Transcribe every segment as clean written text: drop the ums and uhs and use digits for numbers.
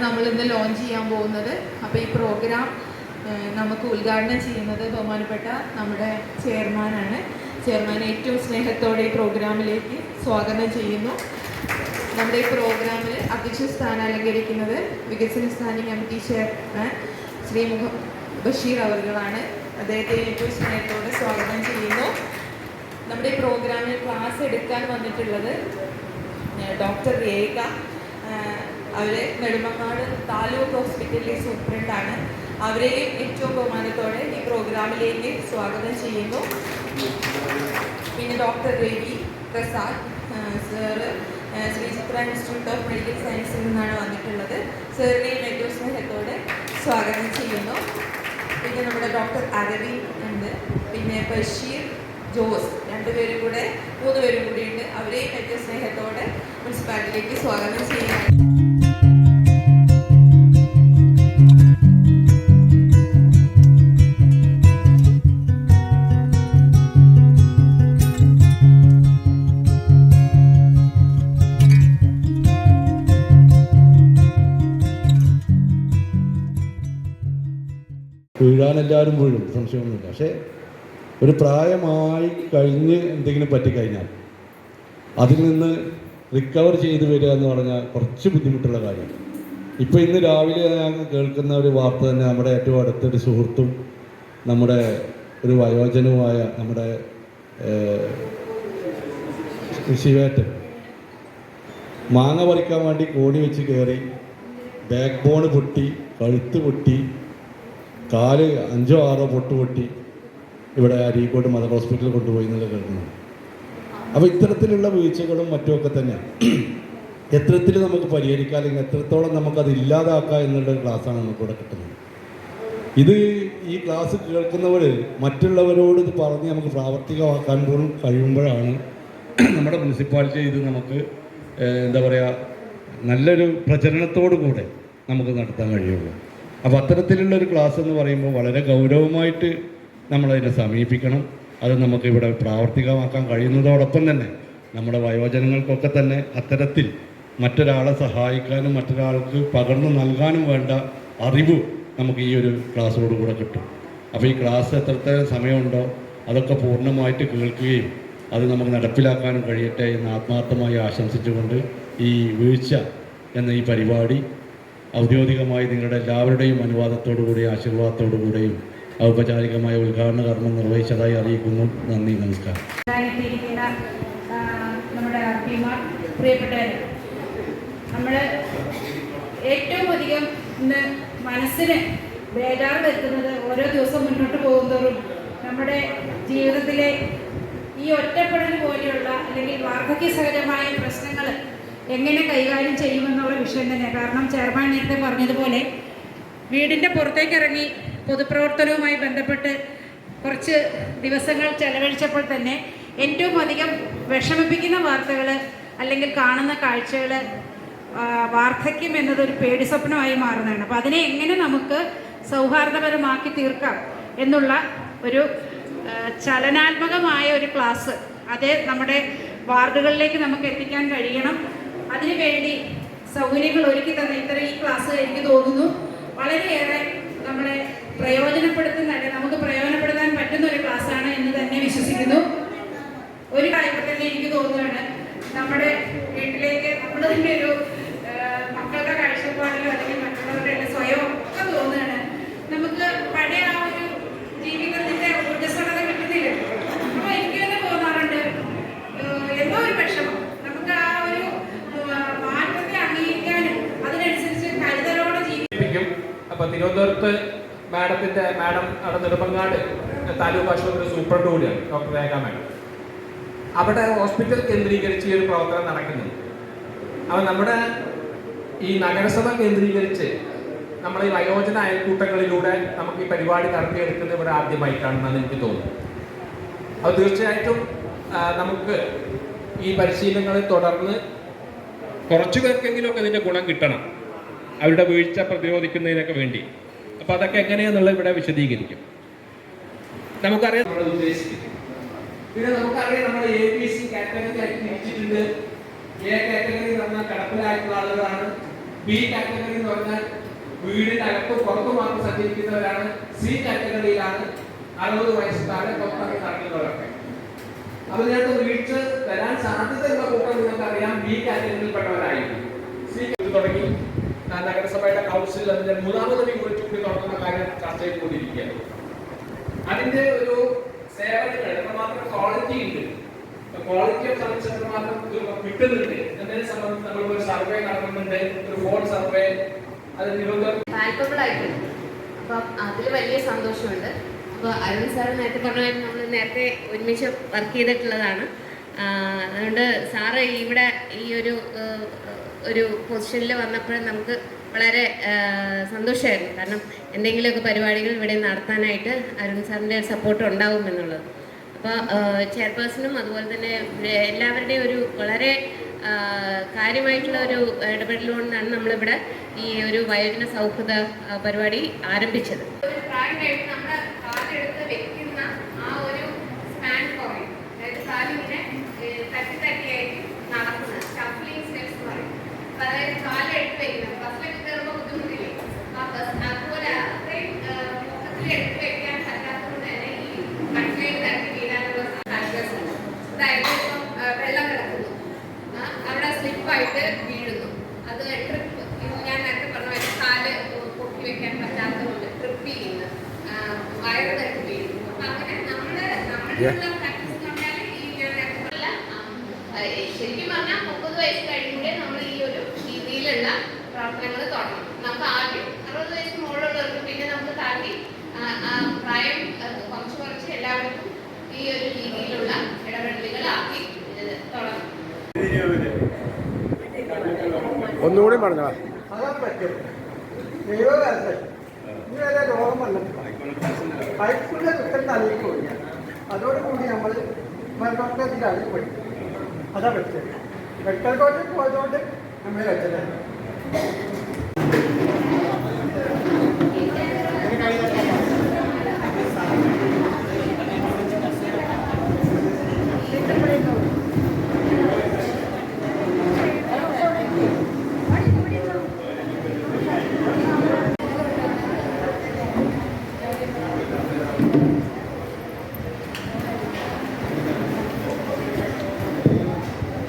നമ്മൾ ഇന്ന് ലോഞ്ച് ചെയ്യാൻ പോകുന്നത്. അപ്പോൾ ഈ പ്രോഗ്രാം നമുക്ക് ഉദ്ഘാടനം ചെയ്യുന്നത് ബഹുമാനപ്പെട്ട നമ്മുടെ ചെയർമാനാണ്. ചെയർമാൻ ഏറ്റവും സ്നേഹത്തോടെ ഈ പ്രോഗ്രാമിലേക്ക് സ്വാഗതം ചെയ്യുന്നു. നമ്മുടെ ഈ പ്രോഗ്രാമിൽ അധ്യക്ഷ സ്ഥാനം അലങ്കരിക്കുന്നത് വികസന standing committee chairman Shri Basheer അവർകളാണ്. അദ്ദേഹത്തെ ഏറ്റവും സ്നേഹത്തോടെ സ്വാഗതം ചെയ്യുന്നു. നമ്മുടെ ഈ പ്രോഗ്രാമിൽ ക്ലാസ് എടുക്കാൻ വന്നിട്ടുള്ളത് ഡോക്ടർ രേഖ. അവർ നെടുമങ്ങാട് താലൂക്ക് ഹോസ്പിറ്റലിലെ സൂപ്രണ്ടാണ്. അവരെയും ഏറ്റവും ബഹുമാനത്തോടെ ഈ പ്രോഗ്രാമിലേക്ക് സ്വാഗതം ചെയ്യുന്നു. പിന്നെ doctor Ravi Prasad sir Shri Chitra institute of medical സയൻസിൽ നിന്നാണ് വന്നിട്ടുള്ളത്. സാറിനെയും ഏറ്റവും സ്നേഹത്തോടെ സ്വാഗതം ചെയ്യുന്നു. പിന്നെ നമ്മുടെ ഡോക്ടർ അരവിന്ദ് ഉണ്ട്. പിന്നെ ബഷീർ ജോസ്, മൂന്ന് പേരും കൂടി ഉണ്ട്. അവരെയും ഏറ്റവും സ്നേഹത്തോടെ മുനിസിപ്പാലിറ്റിയിലേക്ക് സ്വാഗതം ചെയ്യുകയാണ്. വീഴാനെല്ലാവരും വീഴും, സംശയമൊന്നുമില്ല. പക്ഷേ ഒരു പ്രായമായി കഴിഞ്ഞ് എന്തെങ്കിലും പറ്റിക്കഴിഞ്ഞാൽ അതിൽ നിന്ന് റിക്കവർ ചെയ്ത് വരിക എന്ന് പറഞ്ഞാൽ കുറച്ച് ബുദ്ധിമുട്ടുള്ള കാര്യമാണ്. ഇപ്പോൾ ഇന്ന് രാവിലെ ഞാൻ കേൾക്കുന്ന ഒരു വാർത്ത തന്നെ നമ്മുടെ ഏറ്റവും അടുത്തൊരു സുഹൃത്തും നമ്മുടെ ഒരു വയോജനവുമായ നമ്മുടെ ശിവേട്ടൻ മാങ്ങ പറിക്കാൻ വേണ്ടി കോടി വെച്ച് കയറി ബാക്ക് ബോൺ പൊട്ടി, കഴുത്ത് പൊട്ടി, കാല് 5 or 6 പൊട്ടി ഇവിടെ അരീക്കോട് മദർ ഹോസ്പിറ്റലിൽ കൊണ്ടുപോയി എന്നുള്ള കേൾക്കുന്നു. അപ്പോൾ ഇത്തരത്തിലുള്ള വീഴ്ചകളും മറ്റുമൊക്കെ തന്നെ എത്രത്തിൽ നമുക്ക് പരിഹരിക്കാം, അല്ലെങ്കിൽ എത്രത്തോളം നമുക്കത് ഇല്ലാതാക്കാം എന്നുള്ള ക്ലാസ്സാണ് നമുക്കിവിടെ കിട്ടുന്നത്. ഇത് ഈ ക്ലാസ് കേൾക്കുന്നവർ മറ്റുള്ളവരോട് ഇത് പറഞ്ഞ് നമുക്ക് പ്രാവർത്തികമാക്കാൻ പോലും കഴിയുമ്പോഴാണ് നമ്മുടെ മുനിസിപ്പാലിറ്റി ഇത് നമുക്ക് എന്താ പറയുക നല്ലൊരു പ്രചരണത്തോടു കൂടെ നമുക്ക് നടത്താൻ കഴിയുള്ളൂ. അപ്പോൾ അത്തരത്തിലുള്ളൊരു ക്ലാസ് എന്ന് പറയുമ്പോൾ വളരെ ഗൗരവമായിട്ട് നമ്മളതിനെ സമീപിക്കണം. അത് നമുക്കിവിടെ പ്രാവർത്തികമാക്കാൻ കഴിയുന്നതോടൊപ്പം തന്നെ നമ്മുടെ വയോജനങ്ങൾക്കൊക്കെ തന്നെ അത്തരത്തിൽ മറ്റൊരാളെ സഹായിക്കാനും മറ്റൊരാൾക്ക് പകർന്നു നൽകാനും വേണ്ട അറിവ് നമുക്ക് ഈ ഒരു ക്ലാസ്സോടുകൂടെ കിട്ടും. അപ്പോൾ ഈ ക്ലാസ് എത്രത്തോളം സമയമുണ്ടോ അതൊക്കെ പൂർണ്ണമായിട്ട് കേൾക്കുകയും അത് നമുക്ക് നടപ്പിലാക്കാനും കഴിയട്ടെ എന്ന് ആത്മാർത്ഥമായി ആശംസിച്ചുകൊണ്ട് ഈ വീഴ്ച എന്ന ഈ പരിപാടി ഔദ്യോഗികമായി നിങ്ങളുടെ എല്ലാവരുടെയും അനുവാദത്തോടുകൂടിയും ആശീർവാദത്തോടുകൂടിയും ഔപചാരികമായ ഉദ്ഘാടന കർമ്മം നിർവഹിച്ചതായി അറിയിക്കുന്നു. നന്ദി, നമസ്കാരം. നമ്മുടെ പ്രിയപ്പെട്ടവർ, നമ്മൾ ഏറ്റവും അധികം ഇന്ന് മനസ്സിന് ബേജാറ് വരുത്തുന്നത് ഓരോ ദിവസം മുന്നോട്ട് പോകുന്നതോറും നമ്മുടെ ജീവിതത്തിലെ ഈ ഒറ്റപ്പെടൽ പോലെയുള്ള അല്ലെങ്കിൽ വാർദ്ധക്യ സഹജമായ പ്രശ്നങ്ങൾ എങ്ങനെ കൈകാര്യം ചെയ്യുമെന്നുള്ള വിഷയം തന്നെയാണ്. കാരണം ചെയർമാൻ നേരത്തെ പറഞ്ഞതുപോലെ വീടിൻ്റെ പുറത്തേക്ക് ഇറങ്ങി പൊതുപ്രവർത്തനവുമായി ബന്ധപ്പെട്ട് കുറച്ച് ദിവസങ്ങൾ ചെലവഴിച്ചപ്പോൾ തന്നെ ഏറ്റവും അധികം വിഷമിപ്പിക്കുന്ന വാർത്തകൾ അല്ലെങ്കിൽ കാണുന്ന കാഴ്ചകൾ വാർദ്ധക്യം എന്നതൊരു പേടി സ്വപ്നമായി മാറുന്നതാണ്. അപ്പോൾ അതിനെ എങ്ങനെ നമുക്ക് സൗഹാർദ്ദപരമാക്കി തീർക്കാം എന്നുള്ള ഒരു ചലനാത്മകമായ ഒരു ക്ലാസ് അത് നമ്മുടെ വാർഡുകളിലേക്ക് നമുക്ക് എത്തിക്കാൻ കഴിയണം. അതിനുവേണ്ടി സൗകര്യങ്ങൾ ഒരുക്കി തന്ന ഈ ക്ലാസ് എനിക്ക് തോന്നുന്നു വളരെയേറെ നമ്മളെ പ്രയോജനപ്പെടുത്തുന്ന, നമുക്ക് പ്രയോജനപ്പെടുത്താൻ പറ്റുന്ന ഒരു ക്ലാസ്സാണ് എന്ന് തന്നെ വിശ്വസിക്കുന്നു. ഒരു കാര്യം തന്നെ എനിക്ക് തോന്നുകയാണ്, നമ്മുടെ വീട്ടിലേക്ക് നമ്മൾ തന്നെ ഒരു മക്കളുടെ കാഴ്ചപ്പാടിലോ അല്ലെങ്കിൽ മറ്റുള്ളവരുടെ സ്വയം ഒക്കെ തോന്നുകയാണ് നമുക്ക് പഴയ ആ ഒരു ജീവിതത്തിന്റെ ഊർജ്ജസ്വലത കിട്ടുന്നില്ല. അപ്പോൾ എനിക്ക് തന്നെ തോന്നാറുണ്ട് എന്തോ ഒരു വിഷമം. നമുക്ക് ആ ഒരു മാറ്റത്തെ അംഗീകരിക്കാനും അതിനനുസരിച്ച് കരുതലോടെ ജീവിക്കും. അപ്പോൾ തിരുവനന്തപുരത്ത് മാഡം അവിടെ നെടുമങ്ങാട് താലൂക്ക് ആശുപത്രി സൂപ്രണ്ട് കൂടിയാണ് ഡോക്ടർ രേഖ മാഡം. അവിടെ ഹോസ്പിറ്റൽ കേന്ദ്രീകരിച്ച് ഈ ഒരു പ്രവർത്തനം നടക്കുന്നുണ്ട്. അപ്പോൾ നമ്മുടെ ഈ നഗരസഭ കേന്ദ്രീകരിച്ച് നമ്മൾ ഈ വയോജന അയൽക്കൂട്ടങ്ങളിലൂടെ നമുക്ക് ഈ പരിപാടി നടത്തിയെടുക്കുന്നത് ഇവിടെ ആദ്യമായിട്ടാണെന്നാണ് എനിക്ക് തോന്നുന്നത്. അത് തീർച്ചയായിട്ടും നമുക്ക് ഈ പരിശീലനങ്ങളെ തുടർന്ന് കുറച്ചു പേർക്കെങ്കിലുമൊക്കെ ഇതിൻ്റെ ഗുണം കിട്ടണം, അവരുടെ വീഴ്ച പ്രതിരോധിക്കുന്നതിനൊക്കെ വേണ്ടി. അപ്പോൾ അതൊക്കെ എങ്ങനെയാണെന്നുള്ളത് ഇവിടെ വിശദീകരിക്കും. നമുക്കറിയാം നമ്മൾ ഉദ്ദേശിക്കുന്നത്. പിന്നെ നമുക്കറിയാം നമ്മൾ ABC കാറ്റഗറി ആയിട്ട് തിരിച്ചിട്ടുണ്ട്. A കാറ്റഗറി പറഞ്ഞാൽ കിടപ്പിലായിട്ടുള്ള ആളുകളാണ്, ബി കാറ്റഗറി എന്ന് പറഞ്ഞാൽ വീടിന്റെ അകത്തും പുറത്തും മാത്രം സഞ്ചരിക്കുന്നവരാണ്. സി കാറ്റഗറിയിലാണ് 60 വയസ്സ് താഴെ പുറത്തിറങ്ങി നടക്കുന്നവരൊക്കെ. അപ്പൊ ഇതിനകത്ത് വീഴ്ച വരാൻ സാധ്യതയുള്ള കൂട്ടം നിങ്ങൾക്ക് അറിയാം, ബി കാറ്റഗറിയിൽപ്പെട്ടവരായിരിക്കും. സി തുടങ്ങി നഗരസഭയുടെ കൗൺസിൽ അതിന്റെ 3ാമത് യൂണിറ്റ് കൂടി തുറക്കുന്ന കാര്യം ചർച്ച ചെയ്തുകൊണ്ടിരിക്കുകയാണ്. അതിന്റെ ഒരു സേവനങ്ങൾ എത്രമാത്രം ക്വാളിറ്റി ഉണ്ട്, ക്വാളിറ്റിയെ സംബന്ധിച്ച് എത്രമാത്രം കിട്ടുന്നുണ്ട് എന്നതിനെ സംബന്ധിച്ച് നമ്മൾ ഒരു സർവേ നടത്തുന്നുണ്ട്, ഒരു ഫോൺ സർവേ. അത് പാൽപ്പബിൾ ആയിട്ടുണ്ട്. അപ്പം അതിൽ വലിയ സന്തോഷമുണ്ട്. അപ്പോൾ അരുൺ സാർ നേരത്തെ പറഞ്ഞ നമ്മൾ നേരത്തെ ഒരുമിച്ച് വർക്ക് ചെയ്തിട്ടുള്ളതാണ്. അതുകൊണ്ട് സാറ് ഇവിടെ ഈ ഒരു പൊസിഷനിൽ വന്നപ്പോൾ നമുക്ക് വളരെ സന്തോഷമായിരുന്നു. കാരണം എന്തെങ്കിലുമൊക്കെ പരിപാടികൾ ഇവിടെ നടത്താനായിട്ട് അരുൺ സാറിൻ്റെ സപ്പോർട്ട് ഉണ്ടാവുമെന്നുള്ളത്. അപ്പോൾ ചെയർപേഴ്സണും അതുപോലെ തന്നെ എല്ലാവരുടെയും ഒരു വളരെ കാര്യമായിട്ടുള്ള ഒരു ഇടപെടലുകൊണ്ടാണ് നമ്മളിവിടെ ഈ ഒരു വയോജന സൗഹൃദ പരിപാടി ആരംഭിച്ചത്. ഒരു പ്രായം കഴിഞ്ഞ് നമ്മുടെ കാലെടുത്ത് വെക്കുന്ന ആ ഒരു സ്പാൻ കുറയും. അതായത് കാലിങ്ങനെ തട്ടിയായിരിക്കും നടക്കുന്നത്. ഷഫ്ലിംഗ് സ്റ്റെപ്സ് എന്ന് പറയും. അതായത് കാലെടുത്ത് വെക്കുന്നത് ബസ്സിലൊക്കെ കയറുമ്പോൾ ബുദ്ധിമുട്ടില്ലേ, ആ ബസ് അതുപോലെ അത്രയും മൊത്തത്തിൽ എടുത്ത് വെക്കാൻ പറ്റാത്തതുകൊണ്ട് തന്നെ ഈ കട്ടിലേക്ക് തട്ടി വീഴാനുള്ള സാധ്യതയുണ്ട്. അതായത് ഇപ്പം വെള്ളം കിടക്കുന്നു, അവിടെ സ്ലിപ്പായിട്ട് വീഴുന്നു, അത് ട്രിപ്പ്, ഞാൻ നേരത്തെ പറഞ്ഞ കാല് പൊക്കി വെക്കാൻ പറ്റാത്തതുകൊണ്ട് ട്രിപ്പ് ചെയ്യുന്നു, വയറ് തട്ടി വീഴുന്നു. അപ്പൊ അങ്ങനെ നമ്മളുള്ള പ്രാക്ടീസ് എന്ന് പറഞ്ഞാൽ ഈ ഞാൻ നേരത്തെ പറഞ്ഞ ശരിക്കും പറഞ്ഞാൽ 30 വയസ്സ് കഴിയുമ്പോഴേ നമ്മൾ ഈ ഒരു രീതിയിലുള്ള പ്രവർത്തനങ്ങൾ തുടങ്ങും. നമുക്ക് ആദ്യം 60 വയസ്സ് മുകളിലുള്ളവർക്ക്, പിന്നെ നമുക്ക് താണ്ടി പ്രായം കുറച്ച് എല്ലാവർക്കും ഈ ഒരു രീതിയിലുള്ള ഇടപെടലുകളാക്കി തുടങ്ങും. ഒന്നുകൂടി പറഞ്ഞോ. അതാണ് പറ്റും. 70 വയസ്സായി ഇതുവരെ രോഗം വന്നിട്ടില്ല. ഹൈസ്കൂളിലെ കുറ്റം തലയിൽ പോയി. അതോടുകൂടി നമ്മൾ ഡോക്ടറേറ്റിലാണ് പഠിക്കും. അതാ പറ്റും. മെഡിക്കൽ കോളേജിൽ പോയതുകൊണ്ട് നമ്മൾ വെച്ചതാണ്.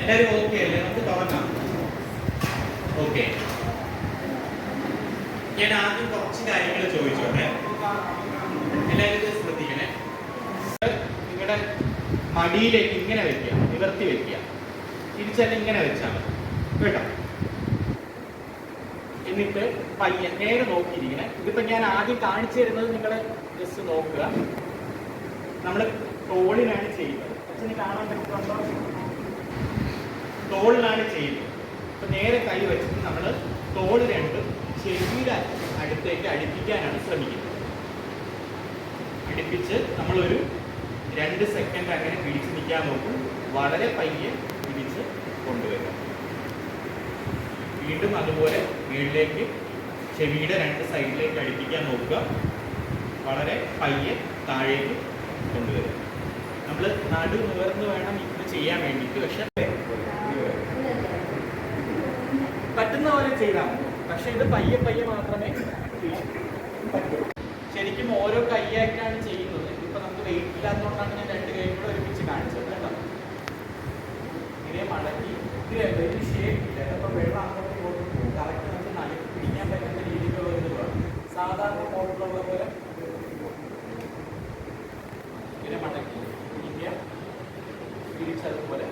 എല്ലാവരും ഓക്കെ അല്ലേ? നമുക്ക് തുടങ്ങാം. ഓക്കെ, ഞാൻ ആദ്യം കുറച്ച് കാര്യങ്ങൾ ചോദിച്ചോട്ടെ. എല്ലാവരും ഇത് ശ്രദ്ധിക്കണേ. നിങ്ങളുടെ മടിയിലേക്ക് ഇങ്ങനെ വെക്കുക, നിവർത്തി വെക്കുക. തിരിച്ചല്ല ഇങ്ങനെ വെച്ചാൽ മതി കേട്ടോ. എന്നിട്ട് പയ്യൻ നേരെ നോക്കിയിരിക്കണേ. ഇതിപ്പോ ഞാൻ ആദ്യം കാണിച്ചു തരുന്നത് നിങ്ങൾ ജസ്റ്റ് നോക്കുക. നമ്മൾ തോളിലാണ് ചെയ്യുന്നത്. അച്ഛന് കാണാൻ പറ്റുന്നുണ്ടോ? തോളിലാണ് ചെയ്യുന്നത്. അപ്പൊ നേരെ കൈ വെച്ചിട്ട് നമ്മൾ തോള് രണ്ടും ചെവിയുടെ അടുത്തേക്ക് അടുപ്പിക്കാനാണ് ശ്രമിക്കുന്നത്. അടുപ്പിച്ച് നമ്മളൊരു 2 സെക്കൻഡ് അങ്ങനെ പിടിച്ച് നിൽക്കാൻ നോക്കും. വളരെ പയ്യെ പിടിച്ച് കൊണ്ടുവരിക. വീണ്ടും അതുപോലെ വീട്ടിലേക്ക് ചെവിയുടെ 2 സൈഡിലേക്ക് അടുപ്പിക്കാൻ നോക്കുക. വളരെ പയ്യെ താഴേക്ക് കൊണ്ടുവരിക. നമ്മൾ നടു നിവർന്ന് വേണം ഇത് ചെയ്യാൻ വേണ്ടിയിട്ട്. പക്ഷെ പറ്റുന്ന പോലെ ചെയ്താൽ മതി. പക്ഷെ ഇത് പയ്യെ പയ്യെ മാത്രമേ പറ്റൂ. ശരിക്കും ഓരോ കൈയായിട്ടാണ് ചെയ്യുന്നത്. ഇപ്പൊ നമുക്ക് വെയിറ്റ് ഇല്ലാത്തതുകൊണ്ടാണ് ഞാൻ 2 കൈ കൂടെ ഒരുമിച്ച് കാണിച്ചത് കേട്ടോ. ഇതേ മടക്കി ഇതിന് ഷേപ്പില്ല. അപ്പൊ വെള്ളം അങ്ങോട്ട് പോകും. കറക്റ്റ് നമുക്ക് നടുക്ക് പിടിക്കാൻ പറ്റുന്ന രീതിയിലുള്ള ഒരു വേണം. സാധാരണ മോട്ടറുള്ള പോലെ ഇങ്ങനെ മടക്കി പിടിക്കുക. തിരിച്ചതുപോലെ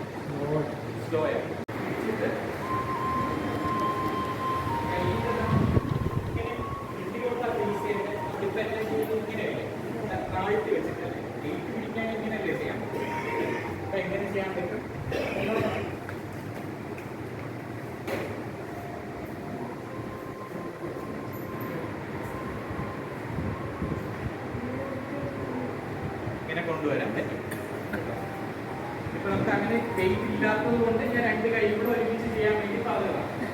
സ്ലോ ആയി താഴ്ത്തി വെച്ചിട്ടല്ലേ വെയിറ്റ് പിടിക്കാൻ ഇങ്ങനെയല്ലേ ചെയ്യാൻ പറ്റും. അപ്പൊ എങ്ങനെ ചെയ്യാൻ പറ്റും? ഇങ്ങനെ കൊണ്ടുവരാൻ പറ്റും. ഇപ്പൊ നമുക്ക് അങ്ങനെ വെയിറ്റ് ഇല്ലാത്തത് കൊണ്ട് ഞാൻ 2 കൈ കൂടെ ഒരുമിച്ച് ചെയ്യാൻ വേണ്ടി പറഞ്ഞതാണ്.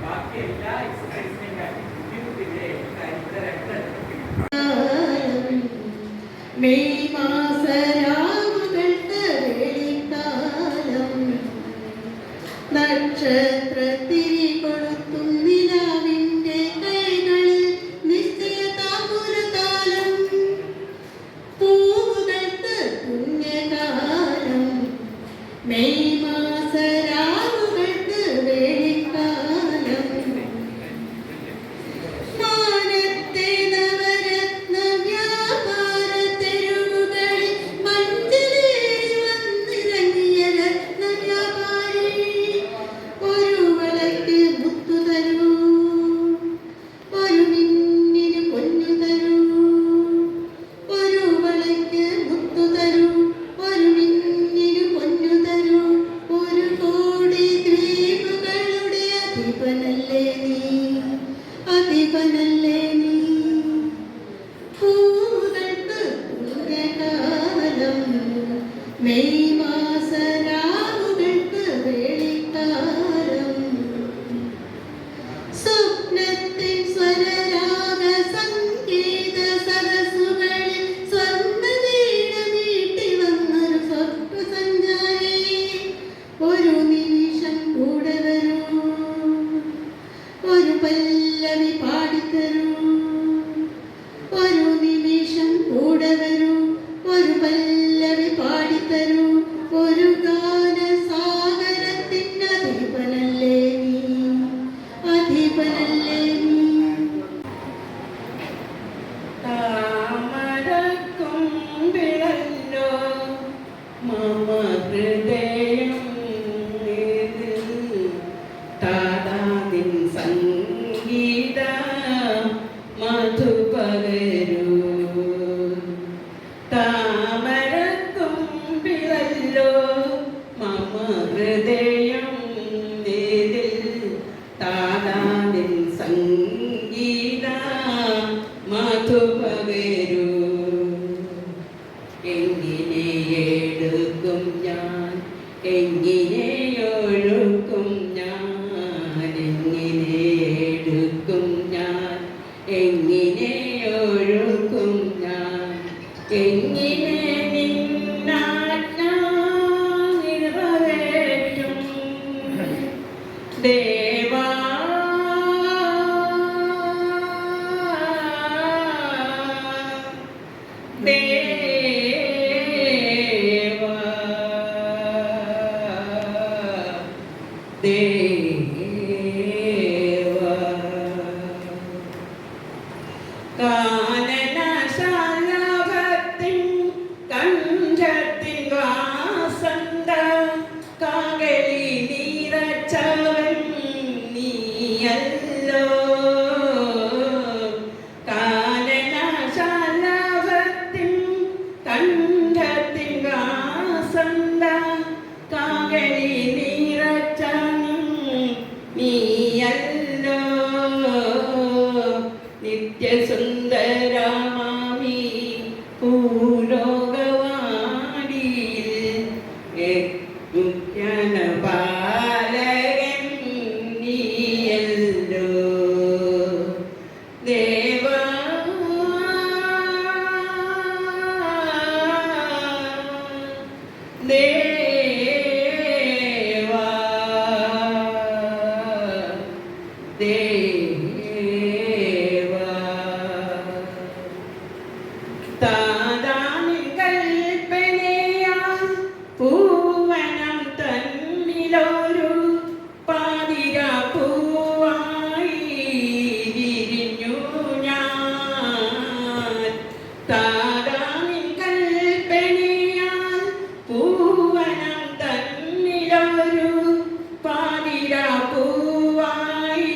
ബാക്കി എല്ലാ എക്സസൈസിനെയും കാര്യം മെയ് മാസരാവുകളുടെ വെളിക്കാലം നക്ഷത്രത്തിരി കൊളുത്തും നില മെയ് മാസരാവുകൾക്ക് വേളിക്കാലം സ്വപ്നത്തിൻ സ്വരരാഗ സംഗീത സരസുകളിൽ സ്വർണ്ണവീണ നീട്ടി വന്നൊരു സ്വപ്നസഞ്ചാരി ഒരു നിമിഷം കൂടെ വരൂ ഒരു പല്ലവി പാടിത്തരൂ ഒരു നിമിഷം കൂടെ വരൂ ഒരു പല്ലവി പാടിത്തരൂ ഒരു ഗാന സാഗരത്തിൻ്റെ അധിപനല്ലേ നീ അധിപനല്ലേ നീ താമരക്കുമ്പിളല്ലോ മമ ഹൃദയം താതാതിൻ സംഗീത മധുപകരൂ താമരക്കുമ്പിളല്ലോ മമ ഹൃദയം താതാതിൻ സംഗീത മധുപകരൂ എങ്ങനെ എടുക്കും ഞാൻ എങ്ങനെ ഒഴുക്കും ഞാൻ എങ്ങനെ എടുക്കും ഞാൻ എങ്ങനെ ഒഴുക്കും ഞാൻ എങ്ങനെ നിന്നാജ്ഞ നിറവേറ്റും ദേവാ ദേവാ ദേവാ കാനനശാലഭത്തിൻ കണ്ഠത്തിൻ വാസന്ത കാകലി നീരച്ചവൻ നീയല്ലോ കാനനശാലഭത്തിൻ കണ്ഠത്തിൻ വാസന്ത കാകലി നീരച്ചവൻ നീയല്ലോ നിത്യസുന്ദരമാമി പൂലോകവാടിയിൽ ബാലകൻ നീയല്ലോ ദേവാ ദേവാ ദേവാ താതാനിൻ കൽപ്പനയാൽ പൂവനം തന്നിലൊരു പാതിരാ പൂവായി വിരിഞ്ഞു ഞാൻ താതാനിൻ കൽപ്പനയാൽ പൂവനം തന്നിലൊരു പാതിരാ പൂവായി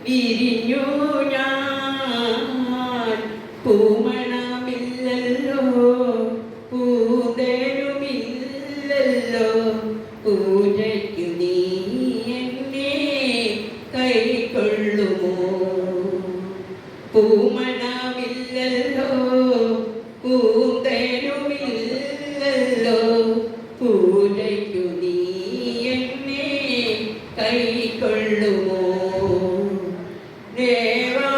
വിരിഞ്ഞു ഞാൻ പൂമണമില്ലല്ലോ പൂതരുമില്ലല്ലോ പൂജയ്ക്കു നീ എന്നെ കൈക്കൊള്ളുമോ പൂമണമില്ലല്ലോ പൂതരുമില്ലല്ലോ പൂജയ്ക്കു നീ എന്നെ കൈക്കൊള്ളുമോ ദേവാ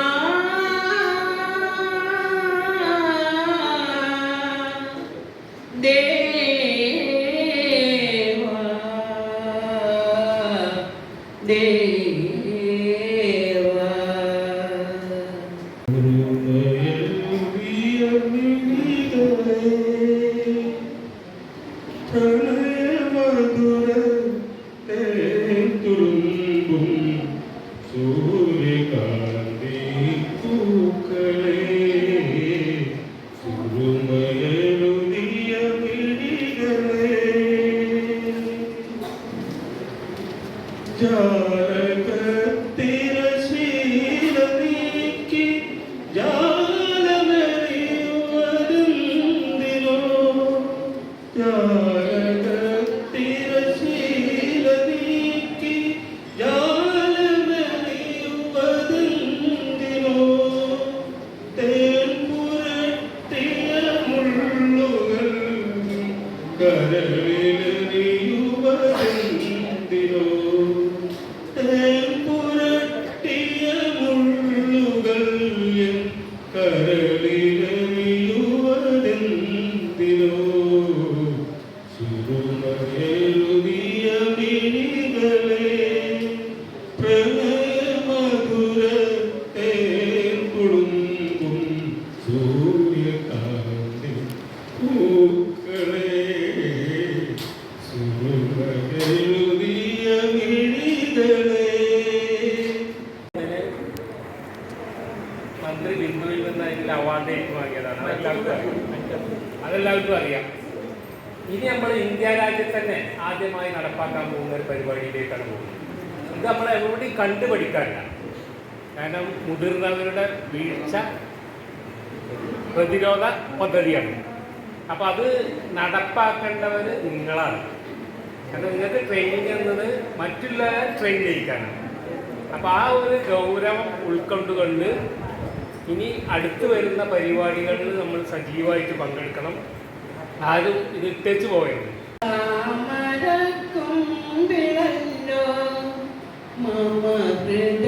ദേവാ ദേവാ സൂര്യകാന്തി പൂക്കളെ സുറുമയലുതിയ മിഴികളെ ജാലകത്തിരശീല നീക്കി ജാലമെറിയുവതെന്തിനോ ജാലകത്തിരശീല നീക്കി ജാലമെറിയുവതെന്തിനോ തേൻ പുരട്ടിയ മുള്ളുകൾ കരളിലെറിയുവതെന്തിനോ തേൻ പുരട്ടിയ മുള്ളുകൾ എൻ കരളിലെറിയുവതെന്തിനോ സുറുമയെഴുതിയ മിഴികളെ പ്രണയമധുര തേൻ കുടുംബും സൂര്യകാന്തി പൂക്കളെ സുറുമയെഴുതിയ മിഴികളെ. മന്ത്രി ബിന്ദുവിൽ നിന്ന് അതിൽ അവാർഡ് ഏറ്റുവാങ്ങിയതാണ്. അതെല്ലാവർക്കും അറിയാം. ഇനി നമ്മൾ ഇന്ത്യ രാജ്യത്ത് തന്നെ ആദ്യമായി നടപ്പാക്കാൻ പോകുന്ന ഒരു പരിപാടിയിലേക്കാണ് പോകുന്നത്. ഇത് നമ്മൾ എവിടെയും കണ്ടുപഠിക്കാനില്ല. കാരണം മുതിർന്നവരുടെ വീഴ്ച പ്രതിരോധ പദ്ധതിയാണ്. അപ്പോൾ അത് നടപ്പാക്കേണ്ടവർ നിങ്ങളാണ്. കാരണം നിങ്ങൾക്ക് ട്രെയിനിങ് എന്നത് മറ്റുള്ള ട്രെയിൻ ചെയ്യിക്കാനാണ്. അപ്പോൾ ആ ഒരു ഗൗരവം ഉൾക്കൊണ്ടുകൊണ്ട് ഇനി അടുത്ത് വരുന്ന പരിപാടികളിൽ നമ്മൾ സജീവമായിട്ട് പങ്കെടുക്കണം. ആരും ഇത് ഇട്ടേച്ച് പോകരുത്. താമരക്കൊമ്പിളല്ലോ മമ ഹൃദയ